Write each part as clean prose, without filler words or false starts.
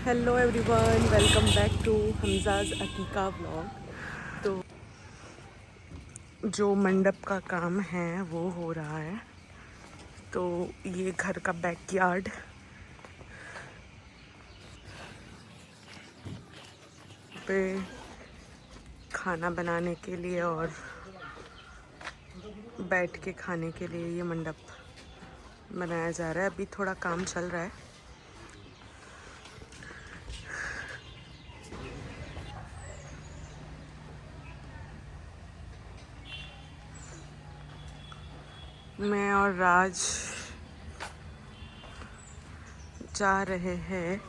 Hello everyone, welcome back to हमज़ाज़ अकीका vlog. तो जो मंडप का काम है वो हो रहा है। तो ये घर का बैकयार्ड पे खाना बनाने के लिए और बैठ के खाने के लिए ये मंडप बनाया जा रहा है। अभी थोड़ा काम चल रहा है। मैं और राज जा रहे हैं।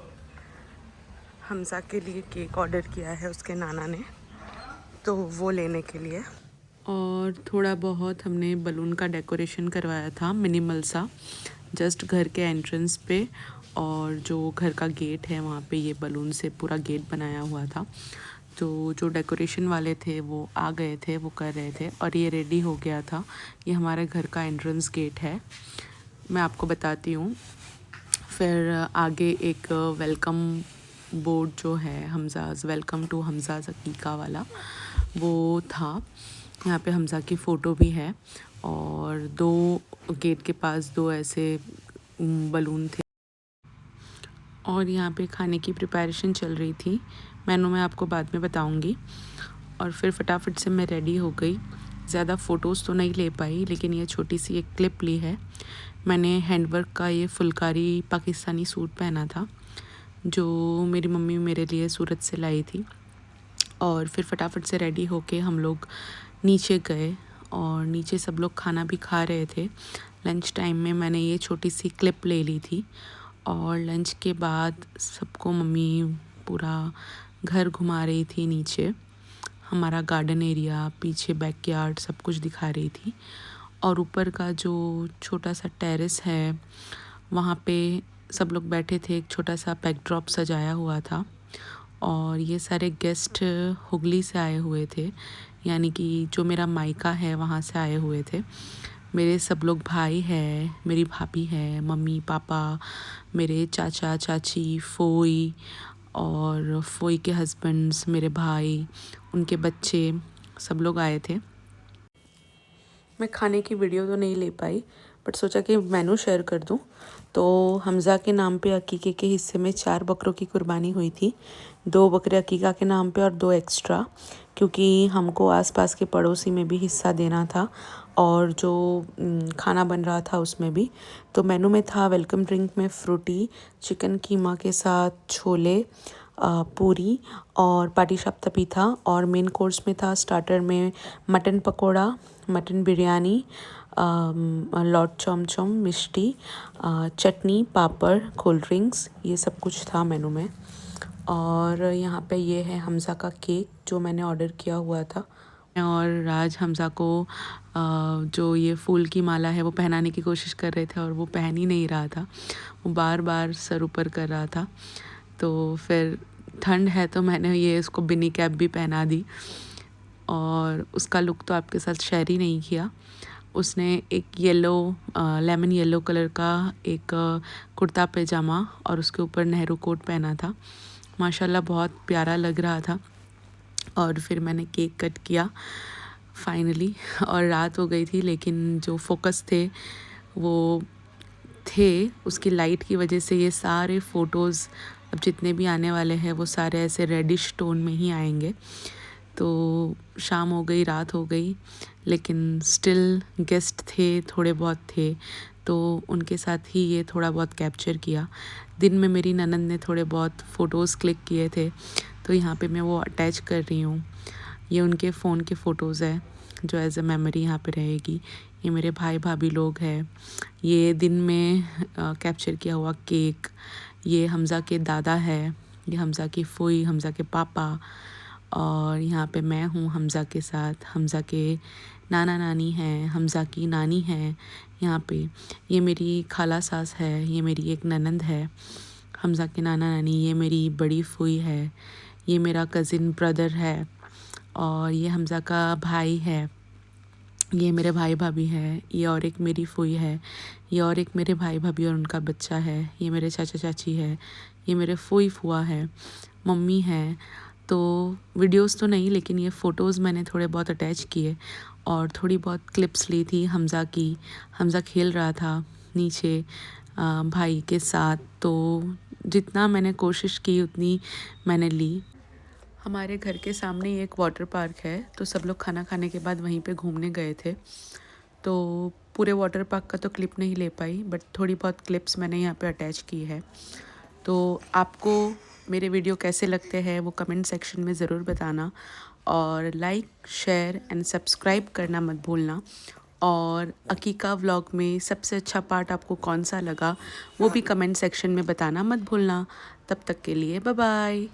हमज़ा के लिए केक ऑर्डर किया है उसके नाना ने, तो वो लेने के लिए। और थोड़ा बहुत हमने बलून का डेकोरेशन करवाया था, मिनिमल सा, जस्ट घर के एंट्रेंस पे। और जो घर का गेट है वहाँ पे ये बलून से पूरा गेट बनाया हुआ था। तो जो डेकोरेशन वाले थे वो आ गए थे, वो कर रहे थे और ये रेडी हो गया था। ये हमारे घर का एंट्रेंस गेट है, मैं आपको बताती हूँ। फिर आगे एक वेलकम बोर्ड जो है, हमज़ाज़ वेलकम टू हमज़ाज़ अकीका वाला, वो था। यहाँ पे हमज़ा की फ़ोटो भी है और दो गेट के पास दो ऐसे बलून थे। और यहाँ पे खाने की प्रिपरेशन चल रही थी। मेनू मैं आपको बाद में बताऊँगी। और फिर फटाफट से मैं रेडी हो गई। ज़्यादा फ़ोटोज़ तो नहीं ले पाई, लेकिन ये छोटी सी एक क्लिप ली है। मैंने हैंडवर्क का ये फुलकारी पाकिस्तानी सूट पहना था, जो मेरी मम्मी मेरे लिए सूरत से लाई थी। और फिर फटाफट से रेडी होके हम लोग नीचे गए और नीचे सब लोग खाना भी खा रहे थे। लंच टाइम में मैंने ये छोटी सी क्लिप ले ली थी। और लंच के बाद सबको मम्मी पूरा घर घुमा रही थी नीचे, हमारा गार्डन एरिया, पीछे बैकयार्ड सब कुछ दिखा रही थी। और ऊपर का जो छोटा सा टेरेस है वहाँ पे सब लोग बैठे थे, एक छोटा सा बैकड्रॉप सजाया हुआ था। और ये सारे गेस्ट हुगली से आए हुए थे, यानी कि जो मेरा मायका है वहाँ से आए हुए थे। मेरे सब लोग भाई हैं, मेरी भाभी है, मम्मी पापा, मेरे चाचा चाची, फ़ोई और फ़ोई के हस्बैंड्स, मेरे भाई, उनके बच्चे, सब लोग आए थे। मैं खाने की वीडियो तो नहीं ले पाई, बट सोचा कि मेनू शेयर कर दूं। तो हमज़ा के नाम पे अकीके के हिस्से में 4 बकरों की कुर्बानी हुई थी। 2 बकरे अकीका के नाम पे और 2 एक्स्ट्रा, क्योंकि हमको आसपास के पड़ोसी में भी हिस्सा देना था और जो खाना बन रहा था उसमें भी। तो मेनू में था वेलकम ड्रिंक में फ्रूटी, चिकन कीमा के साथ छोले, पूरी और पाटीसापता भी था। और मेन कोर्स में था, स्टार्टर में मटन पकोड़ा, मटन बिरयानी, लॉट चमचम, मिष्टी, चटनी, पापड़, कोल्ड ड्रिंक्स, ये सब कुछ था मेनू में। और यहाँ पे ये है हमज़ा का केक जो मैंने ऑर्डर किया हुआ था। और राज हमज़ा को जो ये फूल की माला है वो पहनाने की कोशिश कर रहे थे और वो पहन ही नहीं रहा था, वो बार बार सर ऊपर कर रहा था। तो फिर ठंड है तो मैंने ये इसको बिनी कैप भी पहना दी। और उसका लुक तो आपके साथ शेयर ही नहीं किया। उसने एक येलो, लेमन येलो कलर का एक कुर्ता पैजामा और उसके ऊपर नेहरू कोट पहना था। माशाल्लाह बहुत प्यारा लग रहा था। और फिर मैंने केक कट किया फाइनली। और रात हो गई थी, लेकिन जो फोकस थे वो थे उसकी लाइट की वजह से ये सारे फ़ोटोज़ अब जितने भी आने वाले हैं वो सारे ऐसे रेडिश टोन में ही आएंगे। तो शाम हो गई, रात हो गई, लेकिन स्टिल गेस्ट थे, थोड़े बहुत थे, तो उनके साथ ही ये थोड़ा बहुत कैप्चर किया। दिन में मेरी ननद ने थोड़े बहुत फ़ोटोज़ क्लिक किए थे, तो यहाँ पे मैं वो अटैच कर रही हूँ। ये उनके फ़ोन के फ़ोटोज़ है जो एज़ अ मेमोरी यहाँ पे रहेगी। ये मेरे भाई भाभी लोग हैं। ये दिन में कैप्चर किया हुआ केक, ये हमज़ा के दादा है, ये हमज़ा की फ़ोई, हमज़ा के पापा। और यहाँ पे मैं हूँ हमज़ा के साथ, हमज़ा के नाना नानी हैं, हमज़ा की नानी है यहाँ पे। ये मेरी खाला सास है, ये मेरी एक ननंद है। हमज़ा के नाना नानी, ये मेरी बड़ी फ़ोई है, ये मेरा कज़िन ब्रदर है। और ये हमज़ा का भाई है, ये मेरे भाई भाभी है। ये और एक मेरी फ़ोई है, ये और एक मेरे भाई भाभी और उनका बच्चा है। ये मेरे चाचा चाची है, ये मेरे फूई फुआ है, मम्मी है। तो वीडियोस तो नहीं, लेकिन ये फ़ोटोज़ मैंने थोड़े बहुत अटैच किए और थोड़ी बहुत क्लिप्स ली थी हमज़ा की। हमज़ा खेल रहा था नीचे भाई के साथ, तो जितना मैंने कोशिश की उतनी मैंने ली। हमारे घर के सामने ही एक वाटर पार्क है, तो सब लोग खाना खाने के बाद वहीं पे घूमने गए थे। तो पूरे वाटर पार्क का तो क्लिप नहीं ले पाई, बट थोड़ी बहुत क्लिप्स मैंने यहाँ पे अटैच की है। तो आपको मेरे वीडियो कैसे लगते हैं वो कमेंट सेक्शन में ज़रूर बताना, और लाइक, शेयर एंड सब्सक्राइब करना मत भूलना। और अकीका व्लॉग में सबसे अच्छा पार्ट आपको कौन सा लगा वो भी कमेंट सेक्शन में बताना मत भूलना। तब तक के लिए बाय बाय।